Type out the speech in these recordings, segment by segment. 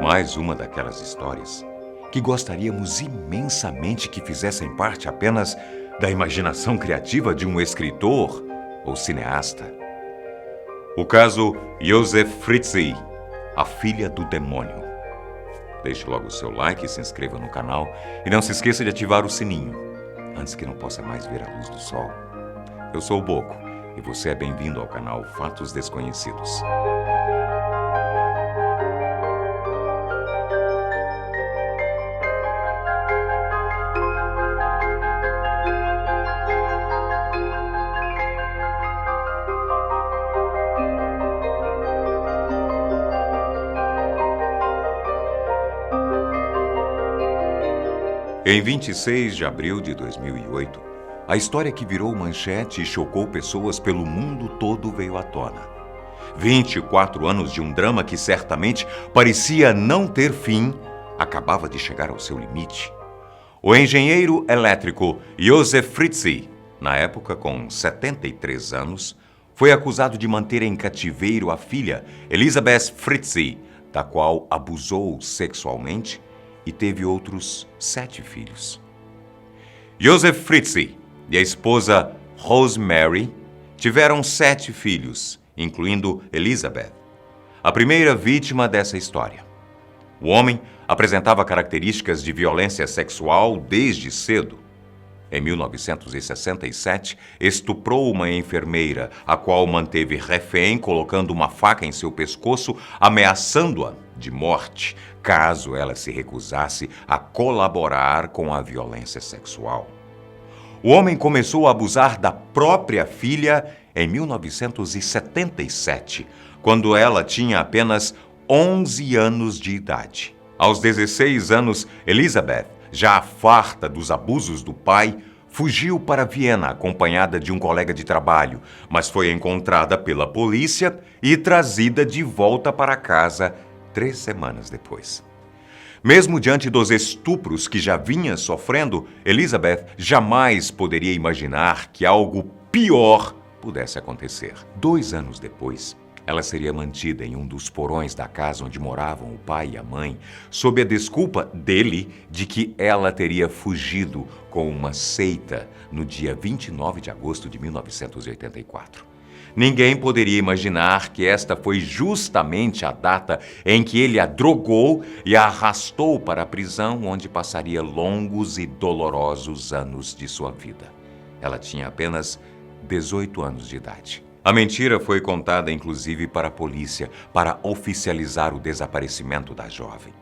Mais uma daquelas histórias que gostaríamos imensamente que fizessem parte apenas da imaginação criativa de um escritor ou cineasta. O caso Josef Fritzl, a filha do demônio. Deixe logo o seu like, se inscreva no canal e não se esqueça de ativar o sininho, antes que não possa mais ver a luz do sol. Eu sou o Boco e você é bem-vindo ao canal Fatos Desconhecidos. Em 26 de abril de 2008, a história que virou manchete e chocou pessoas pelo mundo todo veio à tona. 24 anos de um drama que certamente parecia não ter fim, acabava de chegar ao seu limite. O engenheiro elétrico Josef Fritzl, na época com 73 anos, foi acusado de manter em cativeiro a filha Elisabeth Fritzl, da qual abusou sexualmente, e teve outros 7 filhos. Josef Fritzl e a esposa Rosemary tiveram 7 filhos, incluindo Elizabeth, a primeira vítima dessa história. O homem apresentava características de violência sexual desde cedo. Em 1967, estuprou uma enfermeira, a qual manteve refém colocando uma faca em seu pescoço, ameaçando-a de morte, caso ela se recusasse a colaborar com a violência sexual. O homem começou a abusar da própria filha em 1977, quando ela tinha apenas 11 anos de idade. Aos 16 anos, Elizabeth, já farta dos abusos do pai, fugiu para Viena acompanhada de um colega de trabalho, mas foi encontrada pela polícia e trazida de volta para casa 3 semanas depois. Mesmo diante dos estupros que já vinha sofrendo, Elizabeth jamais poderia imaginar que algo pior pudesse acontecer. 2 anos depois, ela seria mantida em um dos porões da casa onde moravam o pai e a mãe, sob a desculpa dele de que ela teria fugido com uma seita no dia 29 de agosto de 1984. Ninguém poderia imaginar que esta foi justamente a data em que ele a drogou e a arrastou para a prisão, onde passaria longos e dolorosos anos de sua vida. Ela tinha apenas 18 anos de idade. A mentira foi contada inclusive para a polícia, para oficializar o desaparecimento da jovem.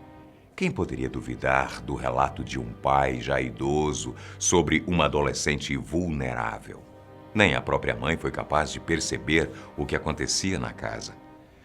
Quem poderia duvidar do relato de um pai já idoso sobre uma adolescente vulnerável? Nem a própria mãe foi capaz de perceber o que acontecia na casa.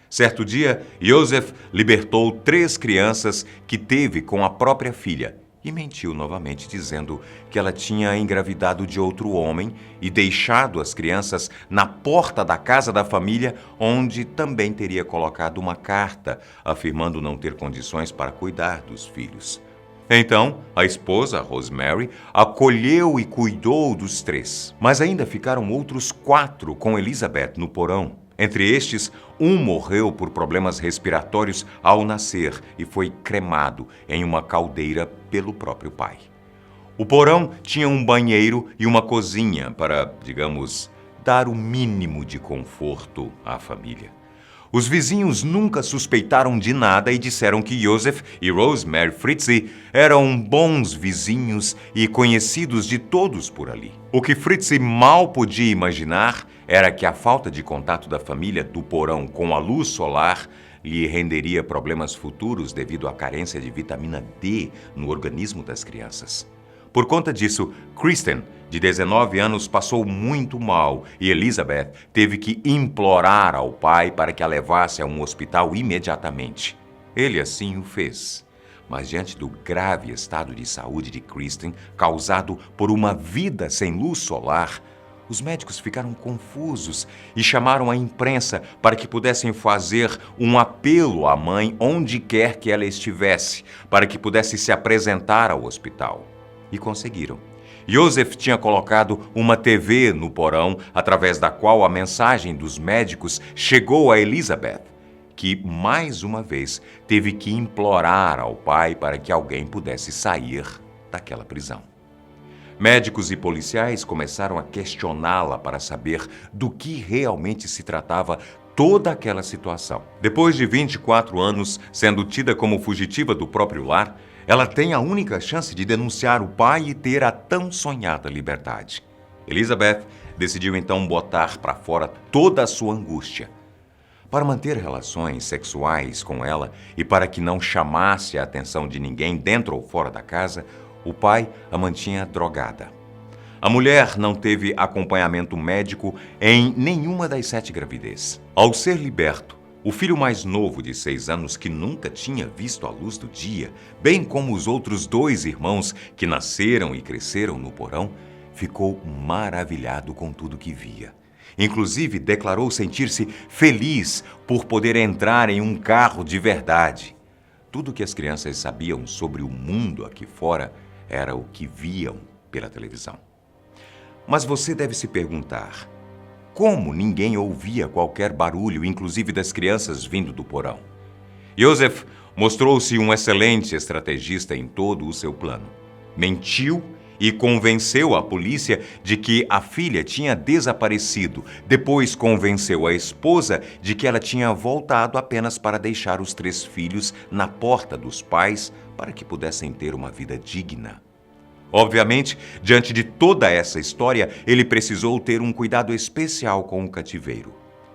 Certo dia, Josef libertou 3 crianças que teve com a própria filha e mentiu novamente dizendo que ela tinha engravidado de outro homem e deixado as crianças na porta da casa da família, onde também teria colocado uma carta afirmando não ter condições para cuidar dos filhos. Então, a esposa, Rosemary, acolheu e cuidou dos 3. Mas ainda ficaram outros 4 com Elizabeth no porão. Entre estes, um morreu por problemas respiratórios ao nascer e foi cremado em uma caldeira pelo próprio pai. O porão tinha um banheiro e uma cozinha para, digamos, dar o mínimo de conforto à família. Os vizinhos nunca suspeitaram de nada e disseram que Josef e Rosemary Fritzl eram bons vizinhos e conhecidos de todos por ali. O que Fritzl mal podia imaginar era que a falta de contato da família do porão com a luz solar lhe renderia problemas futuros devido à carência de vitamina D no organismo das crianças. Por conta disso, Kristen, de 19 anos, passou muito mal e Elizabeth teve que implorar ao pai para que a levasse a um hospital imediatamente. Ele assim o fez. Mas diante do grave estado de saúde de Kristen, causado por uma vida sem luz solar, os médicos ficaram confusos e chamaram a imprensa para que pudessem fazer um apelo à mãe onde quer que ela estivesse, para que pudesse se apresentar ao hospital. E conseguiram. Josef tinha colocado uma TV no porão, através da qual a mensagem dos médicos chegou a Elizabeth. que, mais uma vez, teve que implorar ao pai para que alguém pudesse sair daquela prisão. Médicos e policiais começaram a questioná-la para saber do que realmente se tratava toda aquela situação. Depois de 24 anos sendo tida como fugitiva do próprio lar, ela tem a única chance de denunciar o pai e ter a tão sonhada liberdade. Elizabeth decidiu então botar para fora toda a sua angústia. Para manter relações sexuais com ela e para que não chamasse a atenção de ninguém dentro ou fora da casa, o pai a mantinha drogada. A mulher não teve acompanhamento médico em nenhuma das 7 gravidezes. Ao ser liberto, o filho mais novo de 6 anos, que nunca tinha visto a luz do dia, bem como os outros 2 irmãos que nasceram e cresceram no porão, ficou maravilhado com tudo que via. Inclusive, declarou sentir-se feliz por poder entrar em um carro de verdade. Tudo que as crianças sabiam sobre o mundo aqui fora era o que viam pela televisão. Mas você deve se perguntar, como ninguém ouvia qualquer barulho, inclusive das crianças vindo do porão? Joseph mostrou-se um excelente estrategista em todo o seu plano. Mentiu e convenceu a polícia de que a filha tinha desaparecido. Depois convenceu a esposa de que ela tinha voltado apenas para deixar os 3 filhos na porta dos pais para que pudessem ter uma vida digna. Obviamente, diante de toda essa história, ele precisou ter um cuidado especial com o cativeiro.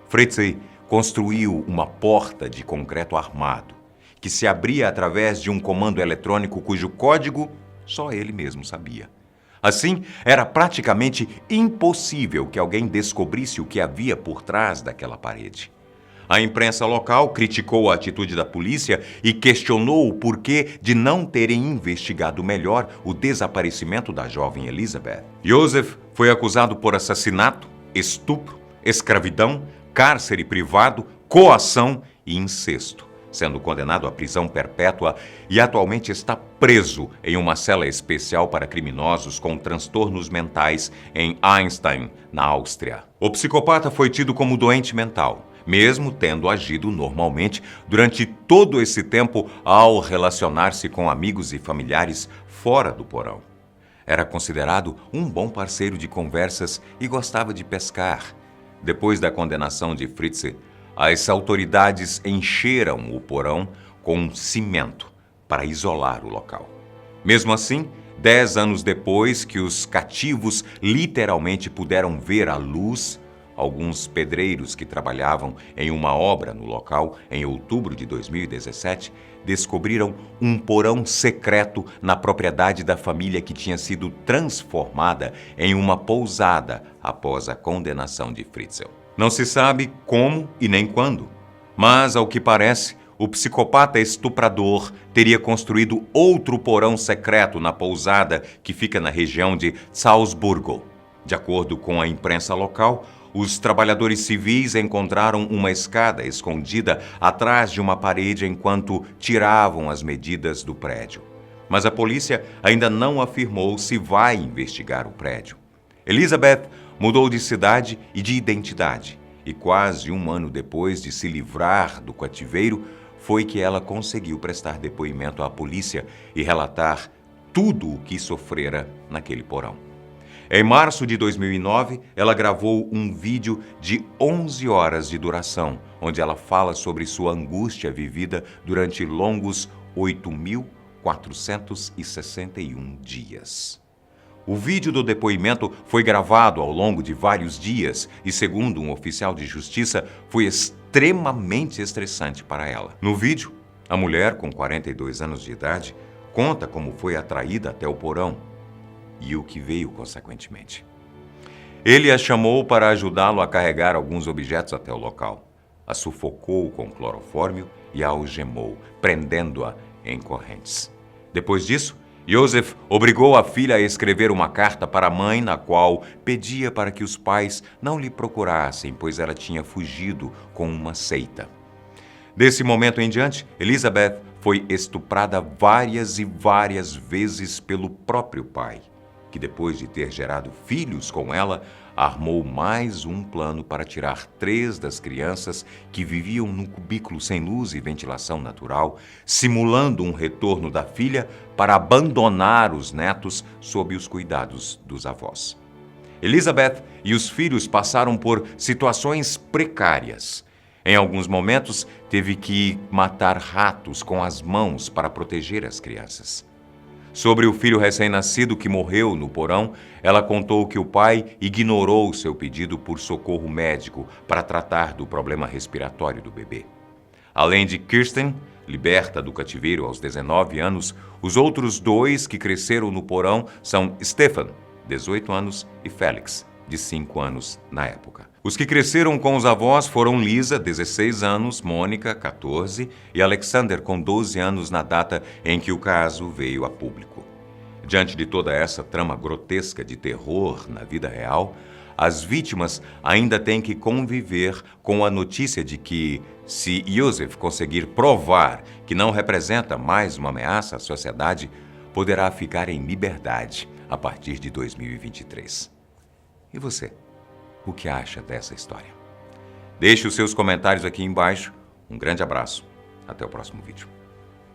Fritzi construiu uma porta de concreto armado, que se abria através de um comando eletrônico cujo código só ele mesmo sabia. Assim, era praticamente impossível que alguém descobrisse o que havia por trás daquela parede. A imprensa local criticou a atitude da polícia e questionou o porquê de não terem investigado melhor o desaparecimento da jovem Elizabeth. Joseph foi acusado por assassinato, estupro, escravidão, cárcere privado, coação e incesto, sendo condenado à prisão perpétua e atualmente está preso em uma cela especial para criminosos com transtornos mentais em Einsiedeln, na Áustria. O psicopata foi tido como doente mental, mesmo tendo agido normalmente durante todo esse tempo ao relacionar-se com amigos e familiares fora do porão. Era considerado um bom parceiro de conversas e gostava de pescar. Depois da condenação de Fritzi, as autoridades encheram o porão com cimento para isolar o local. Mesmo assim, 10 anos depois que os cativos literalmente puderam ver a luz, alguns pedreiros que trabalhavam em uma obra no local em outubro de 2017 descobriram um porão secreto na propriedade da família que tinha sido transformada em uma pousada após a condenação de Fritzl. Não se sabe como e nem quando, mas, ao que parece, o psicopata estuprador teria construído outro porão secreto na pousada que fica na região de Salzburgo. De acordo com a imprensa local, os trabalhadores civis encontraram uma escada escondida atrás de uma parede enquanto tiravam as medidas do prédio. Mas a polícia ainda não afirmou se vai investigar o prédio. Elizabeth mudou de cidade e de identidade, e quase um ano depois de se livrar do cativeiro, foi que ela conseguiu prestar depoimento à polícia e relatar tudo o que sofrera naquele porão. Em março de 2009, ela gravou um vídeo de 11 horas de duração, onde ela fala sobre sua angústia vivida durante longos 8.461 dias. O vídeo do depoimento foi gravado ao longo de vários dias e, segundo um oficial de justiça, foi extremamente estressante para ela. No vídeo, a mulher, com 42 anos de idade, conta como foi atraída até o porão e o que veio consequentemente. Ele a chamou para ajudá-lo a carregar alguns objetos até o local. A sufocou com clorofórmio e a algemou, prendendo-a em correntes. Depois disso, Joseph obrigou a filha a escrever uma carta para a mãe na qual pedia para que os pais não lhe procurassem, pois ela tinha fugido com uma seita. Desse momento em diante, Elizabeth foi estuprada várias e várias vezes pelo próprio pai. que depois de ter gerado filhos com ela, armou mais um plano para tirar 3 das crianças que viviam num cubículo sem luz e ventilação natural, simulando um retorno da filha para abandonar os netos sob os cuidados dos avós. Elizabeth e os filhos passaram por situações precárias. Em alguns momentos, teve que matar ratos com as mãos para proteger as crianças. Sobre o filho recém-nascido que morreu no porão, ela contou que o pai ignorou seu pedido por socorro médico para tratar do problema respiratório do bebê. Além de Kirsten, liberta do cativeiro aos 19 anos, os outros 2 que cresceram no porão são Stephen, 18 anos, e Felix, de 5 anos na época. Os que cresceram com os avós foram Lisa, 16 anos, Mônica, 14, e Alexander, com 12 anos na data em que o caso veio a público. Diante de toda essa trama grotesca de terror na vida real, as vítimas ainda têm que conviver com a notícia de que, se Joseph conseguir provar que não representa mais uma ameaça à sociedade, poderá ficar em liberdade a partir de 2023. E você? O que acha dessa história? Deixe os seus comentários aqui embaixo. Um grande abraço. Até o próximo vídeo.